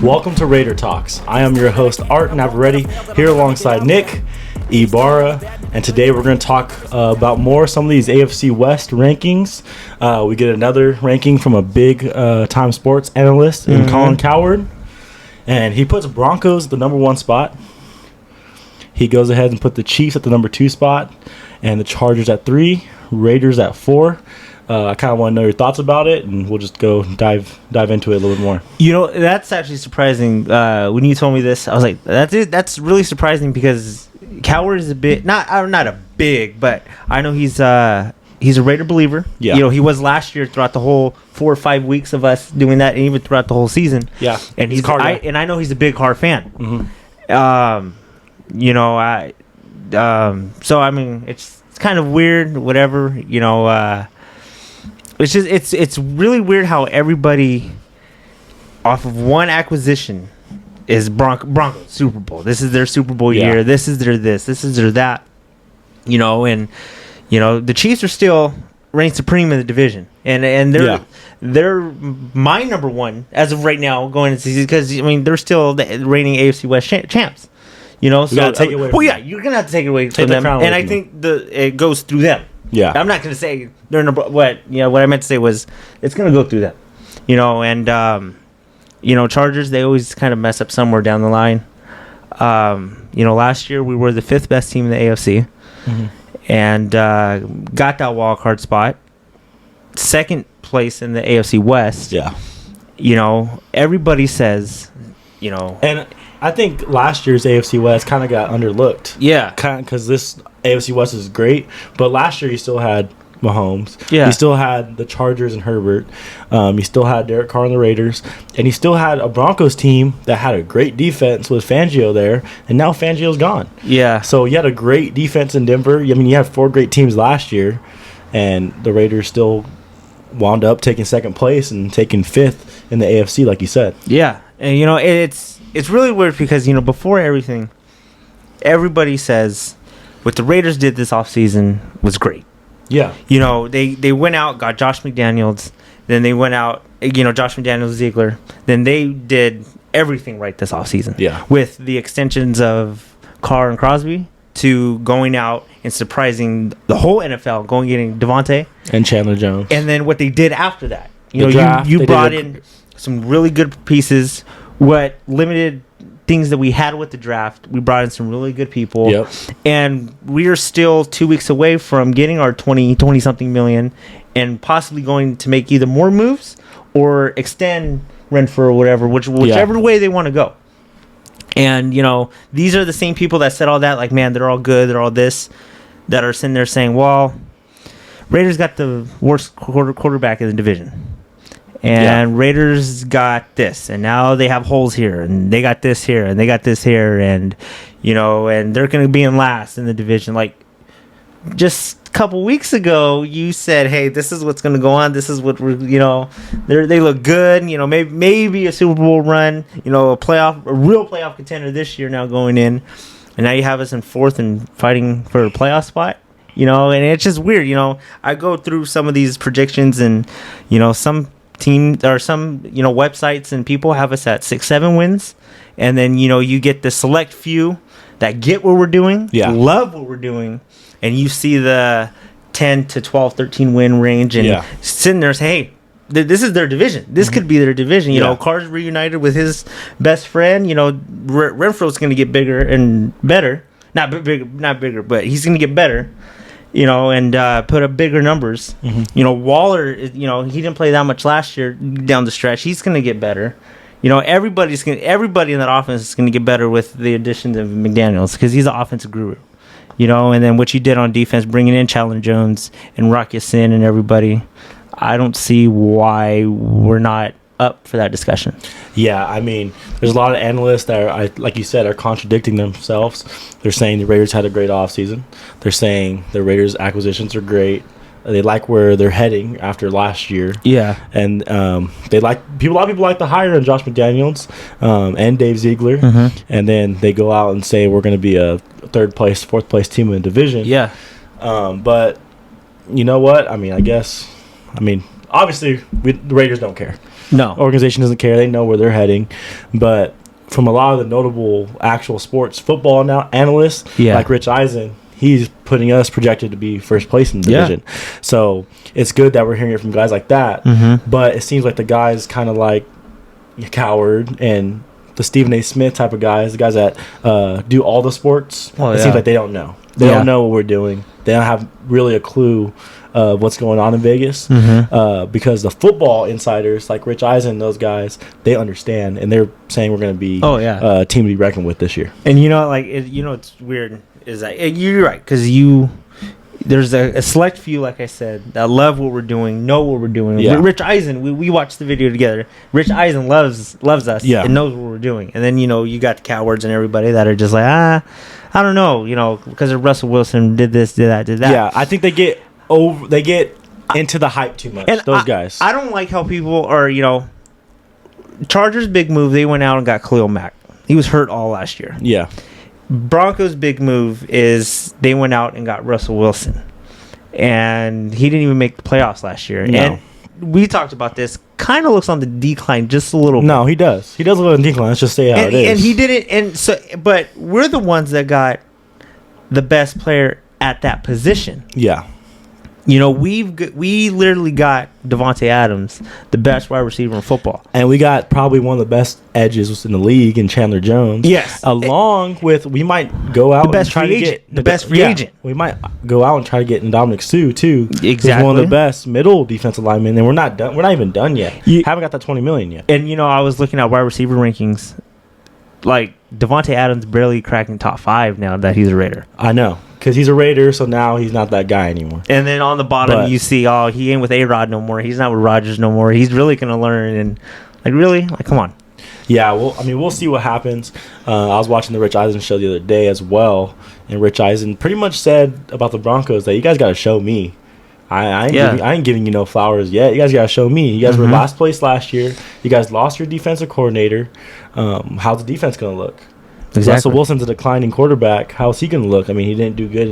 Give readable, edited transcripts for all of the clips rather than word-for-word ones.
Welcome to Raider Talks. I am your host, Art Navarrete, here alongside Nick, Ibarra, and today we're going to talk about some of these AFC West rankings. We get another ranking from a big time sports analyst in Colin Cowherd, and he puts Broncos at the number 1 spot. He goes ahead and put the Chiefs at the number 2 spot, and the Chargers at 3, Raiders at 4. I kind of want to know your thoughts about it, and we'll just go dive into it a little bit more. You know, that's actually surprising. When you told me this, I was like, that's really surprising because Cowherd is a bit not a big, but I know he's a Raider believer. Yeah. You know, he was last year throughout the whole 4 or 5 weeks of us doing that, and even throughout the whole season. Yeah. And he's Carr guy. I know he's a big Carr fan. Mm-hmm. So I mean, it's kind of weird, whatever, you know, it's just it's really weird how everybody off of one acquisition is Broncos Super Bowl. This is their Super Bowl year. This is their this is their that. You know, and you know the Chiefs are still reigning supreme in the division, and they're my number 1 as of right now going into the season because I mean they're still the reigning AFC West champs. You know, so take it away from them. You're gonna have to take it away from them, and I think it goes through them. Yeah, I'm not gonna say they're number. What I meant to say was it's gonna go through them. You know, and Chargers, they always kind of mess up somewhere down the line. Last year we were the 5th best team in the AFC, and got that wild card spot. 2nd place in the AFC West. Yeah, you know, everybody says, you know, and I think last year's AFC West kind of got underlooked. Yeah, kind of because this AFC West is great, but last year you still had Mahomes. Yeah, you still had the Chargers and Herbert. You still had Derek Carr and the Raiders, and you still had a Broncos team that had a great defense with Fangio there, and now Fangio's gone. Yeah, so you had a great defense in Denver. I mean, you had 4 great teams last year, and the Raiders still wound up taking 2nd place and taking 5th in the AFC, like you said. Yeah, and you know it's really weird because, you know, before everything, everybody says what the Raiders did this offseason was great. Yeah. You know, they went out, got Josh McDaniels, then they went out, you know, Josh McDaniels, Ziegler. Then they did everything right this offseason. Yeah. With the extensions of Carr and Crosby to going out and surprising the whole NFL, getting Devontae. And Chandler Jones. And then what they did after that. You know, you brought in some really good pieces. What limited things that we had with the draft, we brought in some really good people. Yep. And we are still 2 weeks away from getting our 20-something million and possibly going to make either more moves or extend Renfrew or whatever, whichever way they want to go. And, you know, these are the same people that said all that, like, man, they're all good, they're all this, that are sitting there saying, well, Raiders got the worst quarterback in the division. And Raiders got this, and now they have holes here, and they got this here, and they got this here, and, you know, and they're going to be in last in the division. Like, just a couple weeks ago, you said, hey, this is what's going to go on. This is what we're, you know, they look good. You know, maybe a Super Bowl run, you know, a real playoff contender this year now going in. And now you have us in 4th and fighting for a playoff spot. You know, and it's just weird. You know, I go through some of these predictions, and, you know, some team or some, you know, websites and people have us at 6-7 wins, and then, you know, you get the select few that get what we're doing, love what we're doing, and you see the 10 to 12, 13 win range, and sitting there saying, hey, this is their division. This could be their division. You know, Carr's reunited with his best friend. You know, Renfro's going to get bigger and better. Not bigger, but he's going to get better. You know, and put up bigger numbers. You know, Waller, you know, he didn't play that much last year down the stretch. He's going to get better. You know, everybody in that offense is going to get better with the addition of McDaniels because he's an offensive guru. You know, and then what you did on defense, bringing in Chandler Jones and Rock Ya-Sin and everybody, I don't see why we're not up for that discussion. Yeah, I mean, there's a lot of analysts that are, like you said, are contradicting themselves. They're saying the Raiders had a great offseason. They're saying the Raiders' acquisitions are great. They like where they're heading after last year. Yeah, and they like a lot of people like the hire on Josh McDaniels and Dave Ziegler, and then they go out and say we're going to be a 3rd place, 4th place team in the division. Yeah, but you know what? I mean, obviously the Raiders don't care. No. Organization doesn't care. They know where they're heading. But from a lot of the notable actual sports football now analysts, like Rich Eisen, he's putting us projected to be first place in the division. So it's good that we're hearing it from guys like that. But it seems like the guys kind of like Cowherd and the Stephen A. Smith type of guys, the guys that do all the sports, it seems like they don't know. They don't know what we're doing. They don't have really a clue of what's going on in Vegas, because the football insiders like Rich Eisen and those guys, they understand, and they're saying we're going to be a team to be reckoned with this year. And it's weird is that you're right, because there's a select few, like I said, that love what we're doing, know what we're doing. Rich Eisen, we watched the video together. Rich Eisen loves us and knows what we're doing. And then you got the Cowards and everybody that are just like, I don't know, because of Russell Wilson did this, did that. Yeah, I think they get into the hype too much. And those guys. I don't like how people are, Chargers' big move, they went out and got Khalil Mack. He was hurt all last year. Yeah. Broncos' big move is they went out and got Russell Wilson. And he didn't even make the playoffs last year. No. And we talked about this. Kind of looks on the decline just a little bit. No, he does. He does look on the decline. Let's just say how it is. And he didn't. And so, but we're the ones that got the best player at that position. Yeah. We literally got Devontae Adams, the best wide receiver in football. And we got probably one of the best edges in the league in Chandler Jones. Yes. Along with, we might go out and try to get the best free agent. We might go out and try to get Dominic Sue, too. Exactly. Who's one of the best middle defensive linemen. And we're not done. We're not even done yet. Haven't got that $20 million yet. And, I was looking at wide receiver rankings. Like, Devontae Adams barely cracking top 5 now that he's a Raider. I know. Because he's a Raider, so now he's not that guy anymore. And then on the bottom, you see, he ain't with A-Rod no more. He's not with Rodgers no more. He's really going to learn. And, really? Come on. Yeah, we'll see what happens. I was watching the Rich Eisen show the other day as well. And Rich Eisen pretty much said about the Broncos that you guys got to show me. I ain't giving you no flowers yet. You guys got to show me. You guys were last place last year. You guys lost your defensive coordinator. How's the defense going to look? Exactly. Russell Wilson's a declining quarterback. How's he going to look? I mean, he didn't do good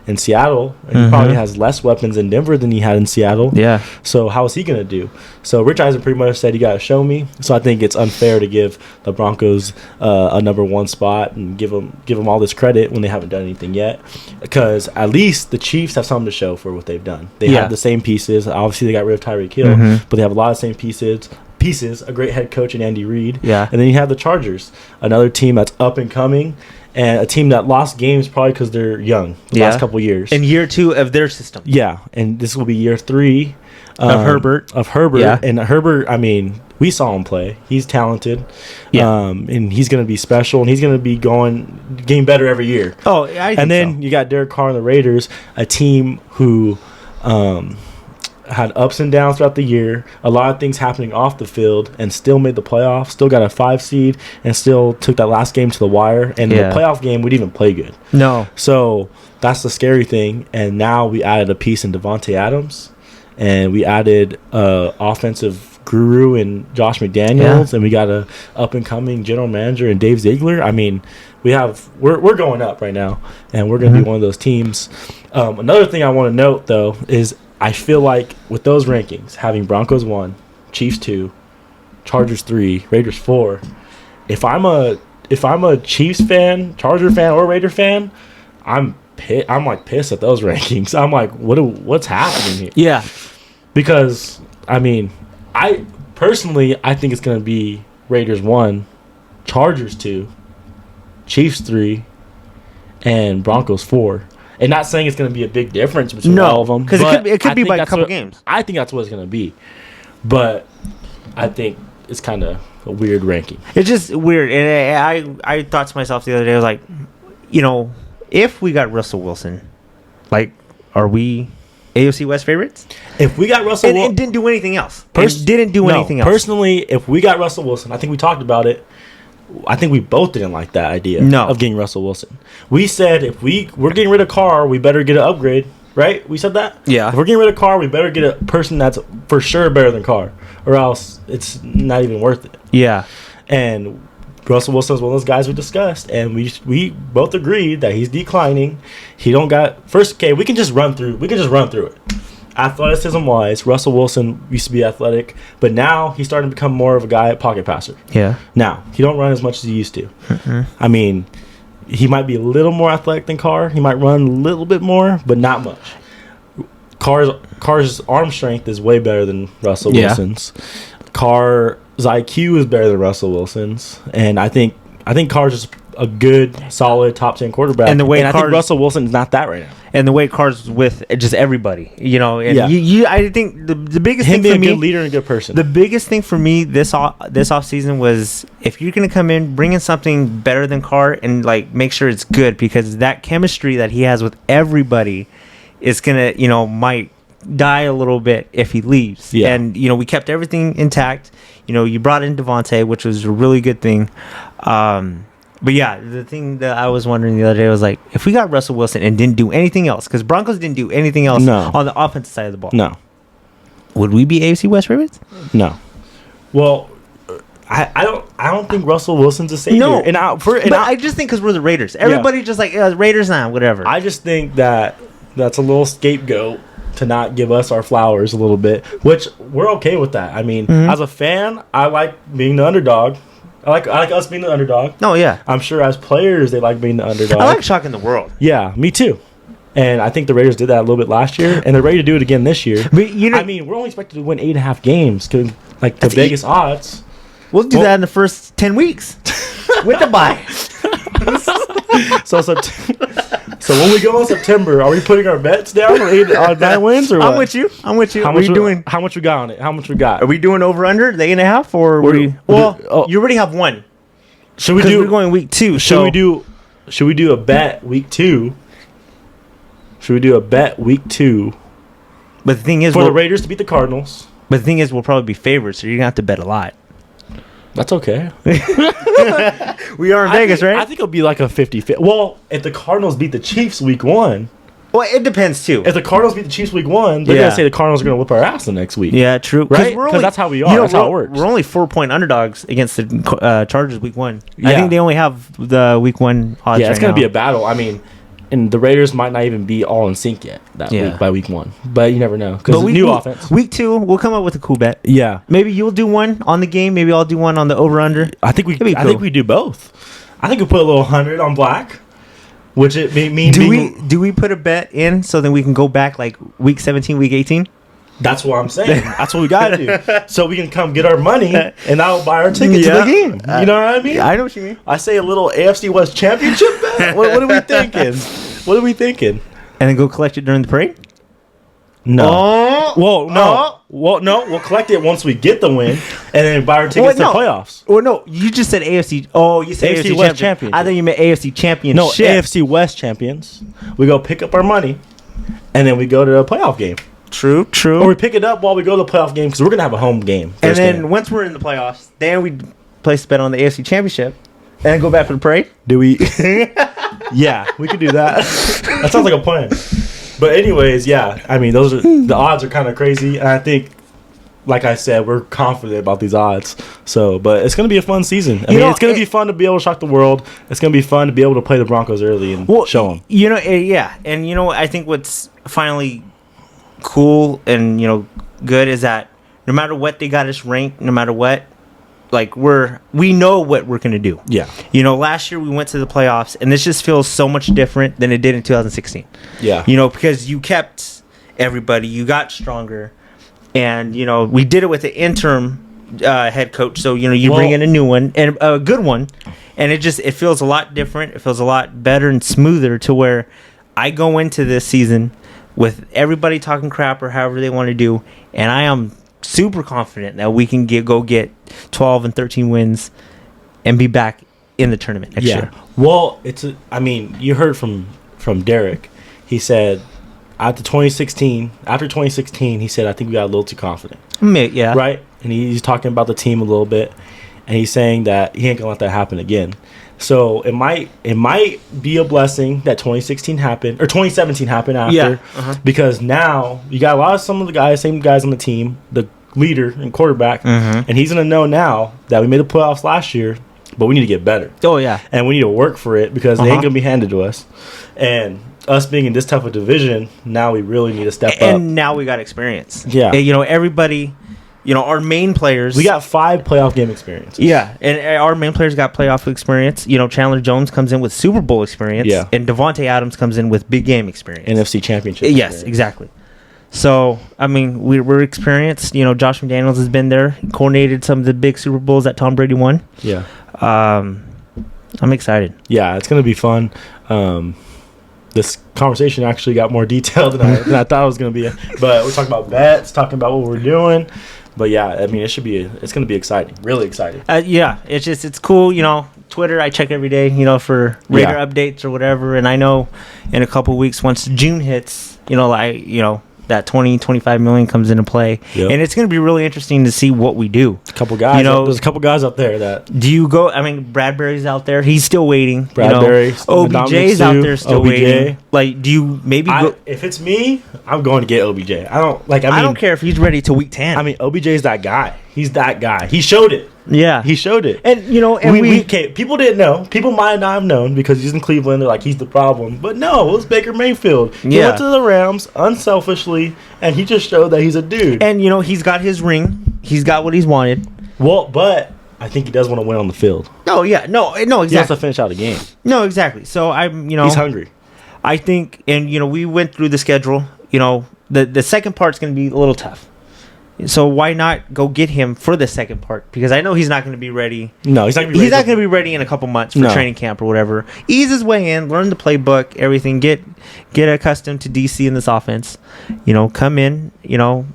in Seattle. And he probably has less weapons in Denver than he had in Seattle. Yeah. So how is he going to do? So Rich Eisen pretty much said you got to show me. So I think it's unfair to give the Broncos a number 1 spot and give them all this credit when they haven't done anything yet. Because at least the Chiefs have something to show for what they've done. They have the same pieces. Obviously, they got rid of Tyreek Hill, but they have a lot of same pieces, a great head coach in Andy Reid. Yeah. And then you have the Chargers, another team that's up and coming, and a team that lost games probably because they're young the last couple years. In year 2 of their system. Yeah, and this will be year 3 of Herbert. Yeah. And Herbert, I mean, we saw him play. He's talented. Yeah. And he's going to be special, and he's going to be getting better every year. Oh, I think And then you got Derek Carr and the Raiders, a team who had ups and downs throughout the year, a lot of things happening off the field, and still made the playoffs, still got a 5 seed, and still took that last game to the wire. And the playoff game, we didn't even play good. No. So that's the scary thing. And now we added a piece in Devontae Adams, and we added offensive guru in Josh McDaniels, and we got a up and coming general manager in Dave Ziegler. I mean, we're going up right now, and we're going to be one of those teams. Another thing I want to note though is, I feel like with those rankings, having Broncos 1, Chiefs 2, Chargers 3, Raiders 4, if I'm a Chiefs fan, Charger fan, or Raider fan, I'm pissed at those rankings. I'm like, what's happening here? Yeah, because I mean, I think it's gonna be Raiders 1, Chargers 2, Chiefs 3, and Broncos 4. And not saying it's going to be a big difference between all of them. Because it could be by a couple games. I think that's what it's going to be. But I think it's kind of a weird ranking. It's just weird. And I thought to myself the other day, I was like, if we got Russell Wilson, are we AFC West favorites? If we got Russell Wilson. And didn't do anything else. Anything else. Personally, if we got Russell Wilson, I think we talked about it. I think we both didn't like that idea of getting Russell Wilson. We said if we're getting rid of Carr, we better get an upgrade, right? We said that? Yeah. If we're getting rid of Carr, we better get a person that's for sure better than Carr, or else it's not even worth it. Yeah. And Russell Wilson is one of those guys we discussed, and we both agreed that he's declining. He don't got we can just run through it. athleticism wise, Russell Wilson used to be athletic, but now he's starting to become more of a guy at pocket passer. Yeah. Now he don't run as much as he used to. I mean, he might be a little more athletic than Carr. He might run a little bit more, but not much. Carr's arm strength is way better than Russell Wilson's. Carr's IQ is better than Russell Wilson's, and I think Carr's just a good, solid top 10 quarterback. And the way I think Russell Wilson is not that right now. And the way Carr's with just everybody, and I think the biggest Him thing being for me, a good leader and a good person. the biggest thing for me this offseason was if you're gonna come in, bring in something better than Carr and like make sure it's good, because that chemistry that he has with everybody is gonna might die a little bit if he leaves. Yeah. And we kept everything intact. You brought in Devontae, which was a really good thing. But yeah, the thing that I was wondering the other day was like, if we got Russell Wilson and didn't do anything else, because Broncos didn't do anything else on the offensive side of the ball. No. Would we be AFC West favorites? No. Well, I don't think Russell Wilson's a savior. No. I just think because we're the Raiders. Everybody just like, Raiders now, whatever. I just think that's a little scapegoat to not give us our flowers a little bit, which we're okay with that. I mean, as a fan, I like being the underdog. I like us being the underdog. Oh, yeah. I'm sure as players, they like being the underdog. I like shocking the world. Yeah, me too. And I think the Raiders did that a little bit last year, and they're ready to do it again this year. But I mean, we're only expected to win 8.5 games, because like the Vegas odds. We'll do that in the first 10 weeks with the bye. So when we go in September, are we putting our bets down on 9 wins or what? I'm with you. How much How much we got on it? How much we got? Are we doing over under the 8.5 or you already have one? Should we do? We're going week 2. Should we do a bet week 2? Should we do a bet week 2? But the thing is, for the Raiders to beat the Cardinals. But the thing is, we'll probably be favorites, so you're gonna have to bet a lot. That's okay. We are in Vegas, right? I think it'll be like a 50-50. Well, if the Cardinals beat the Chiefs week 1. Well, it depends, too. If the Cardinals beat the Chiefs week 1, they're going to say the Cardinals are going to whip our ass the next week. Yeah, true. Right? Because that's how we are. That's how it works. We're only 4-point underdogs against the Chargers week 1. Yeah. I think they only have the week 1 odds. Yeah, it's going to be a battle. I mean, and the Raiders might not even be all in sync yet week by week 1. But you never know. Because new offense. Week 2, we'll come up with a cool bet. Yeah. Maybe you'll do one on the game. Maybe I'll do one on the over-under. I think we do both. I think we put a little 100 on black. Which it means. Do we put a bet in so then we can go back like week 17, week 18? That's what I'm saying. That's what we got to do. So we can come get our money and that'll buy our ticket to the game. You know what I mean? I know what you mean. I say a little AFC West championship bet. What are we thinking? What are we thinking? And then go collect it during the parade? No. No. We'll collect it once we get the win and then buy our tickets to the playoffs. Or no, you just said AFC. Oh, you said AFC West champions. I thought you meant AFC championship. No, AFC West champions. We go pick up our money and then we go to the playoff game. True. Or we pick it up while we go to the playoff game because we're going to have a home game. And then once we're in the playoffs, then we place a bet on the AFC championship and then go back for the parade. Do we? Yeah, we could do that. That sounds like a plan. But anyways, yeah, I mean, the odds are kind of crazy, and I think, like I said, we're confident about these odds. So, but it's going to be a fun season. I mean, it's going to be fun to be able to shock the world. It's going to be fun to be able to play the Broncos early and show them. Yeah, and I think what's finally cool and good is that no matter what they got us ranked, no matter what, like we know what we're gonna do. Yeah. Last year we went to the playoffs, and this just feels so much different than it did in 2016. Yeah. Because you kept everybody, you got stronger, and we did it with the interim head coach. So bring in a new one and a good one, and it feels a lot different. It feels a lot better and smoother to where I go into this season with everybody talking crap or however they want to do, and I am super confident that we can get 12 and 13 wins and be back in the tournament next year. Well, you heard from Derek. He said after 2016, he said, I think we got a little too confident. Yeah. Right? And he's talking about the team a little bit, and he's saying that he ain't going to let that happen again. So it might be a blessing that 2016 happened or 2017 happened after, because now you got some of the same guys on the team, the leader and quarterback, and he's gonna know now that we made the playoffs last year, but we need to get better. Oh yeah, and we need to work for it because they ain't gonna be handed to us. And us being in this type of division, now we really need to step up. And now we got experience. Yeah. And, everybody, our main players. We got 5 playoff game experience. Yeah, and our main players got playoff experience. Chandler Jones comes in with Super Bowl experience. Yeah. And Devontae Adams comes in with big game experience. NFC Championship Yes, experience. exactly. So, I mean, we're experienced. Josh McDaniels has been there, coordinated some of the big Super Bowls that Tom Brady won. Yeah. I'm excited. Yeah, it's going to be fun. This conversation actually got more detailed than I thought it was going to be. But we're talking about bets, talking about what we're doing. But yeah, I mean, it's going to be exciting, really exciting. Yeah, it's cool. Twitter, I check every day, for Raider updates or whatever. And I know in a couple weeks, once June hits, that 25 million comes into play. Yep. And it's going to be really interesting to see what we do. A couple guys, there's a couple guys out there that. Do you go? I mean, Bradbury's out there. He's still waiting. Bradbury, OBJ's out there still waiting. Like, do you maybe go? If it's me, I'm going to get OBJ. I don't care if he's ready to week 10. I mean, OBJ's that guy. He's that guy. He showed it. Yeah, he showed it. And people didn't know. People might not have known because he's in Cleveland. They're like, he's the problem. But no, it was Baker Mayfield. He went to the Rams unselfishly, and he just showed that he's a dude. And he's got his ring. He's got what he's wanted. Well, but I think he does want to win on the field. Oh yeah, no, exactly. He wants to finish out a game. No, exactly. So he's hungry. I think, and we went through the schedule. The second part's going to be a little tough. So why not go get him for the second part? Because I know he's not going to be ready. No, he's not going to be ready in a couple months for training camp or whatever. Ease his way in, learn the playbook, everything. Get accustomed to DC in this offense. Come in. I'm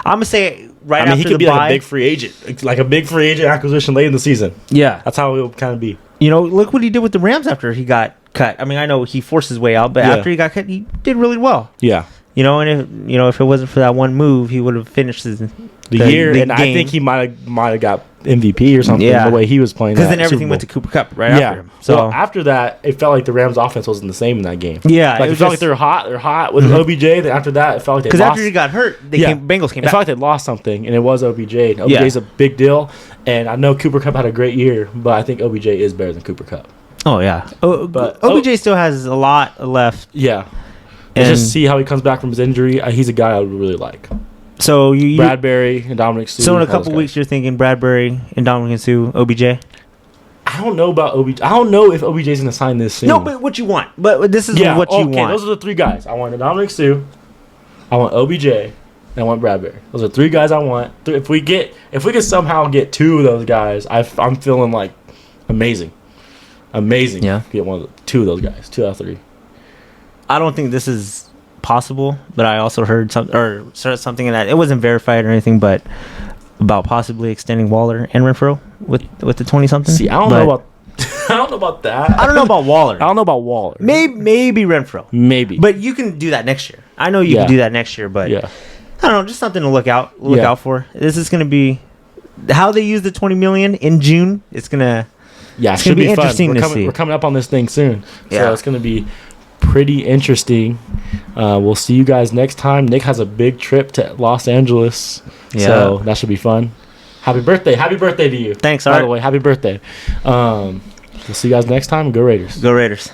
gonna say after he could be bye, like a big free agent, like a big free agent acquisition late in the season. Yeah, that's how it will kind of be. Look what he did with the Rams after he got cut. I mean, I know he forced his way out, but after he got cut, he did really well. Yeah. And if it wasn't for that one move, he would have finished the year. And game. I think he might have got MVP or something. Yeah. The way he was playing. Because then everything went to Cooper Kupp after him. So after that, it felt like the Rams' offense wasn't the same in that game. Yeah, it felt like they're hot. They're hot with OBJ. Then after that, it felt like they lost. Because after he got hurt, Bengals came back. It felt like they lost something, and it was OBJ. And OBJ's a big deal. And I know Cooper Kupp had a great year, but I think OBJ is better than Cooper Kupp. Oh yeah, but OBJ still has a lot left. Yeah. And just see how he comes back from his injury. He's a guy I would really like. So Bradbury and Dominic Sue. So in a couple weeks, you're thinking Bradbury and Dominic Sue, OBJ. I don't know about OBJ. I don't know if OBJ's going to sign this soon. No, but what you want. But this is what you want. Those are the 3 guys. I want Dominic Sue. I want OBJ. And I want Bradbury. Those are 3 guys I want. If we can somehow get 2 of those guys, I'm feeling like amazing. Yeah. Get 2 of those guys. 2 out of 3. I don't think this is possible, but I also heard something in that it wasn't verified or anything, but about possibly extending Waller and Renfro with the 20-something. See, I don't know about that. I don't know about Waller. I don't know about Waller. Maybe Renfro. Maybe. But you can do that next year. I know you can do that next year, but I don't know, just something to look out for. This is going to be how they use the 20 million in June. It's going to it's going to be interesting fun. to see. We're coming up on this thing soon. So it's going to be pretty interesting. We'll see you guys next time. Nick has a big trip to Los Angeles, so that should be fun. Happy birthday to you. Thanks, by the way. Happy birthday. We'll see you guys next time. Go Raiders. Go Raiders.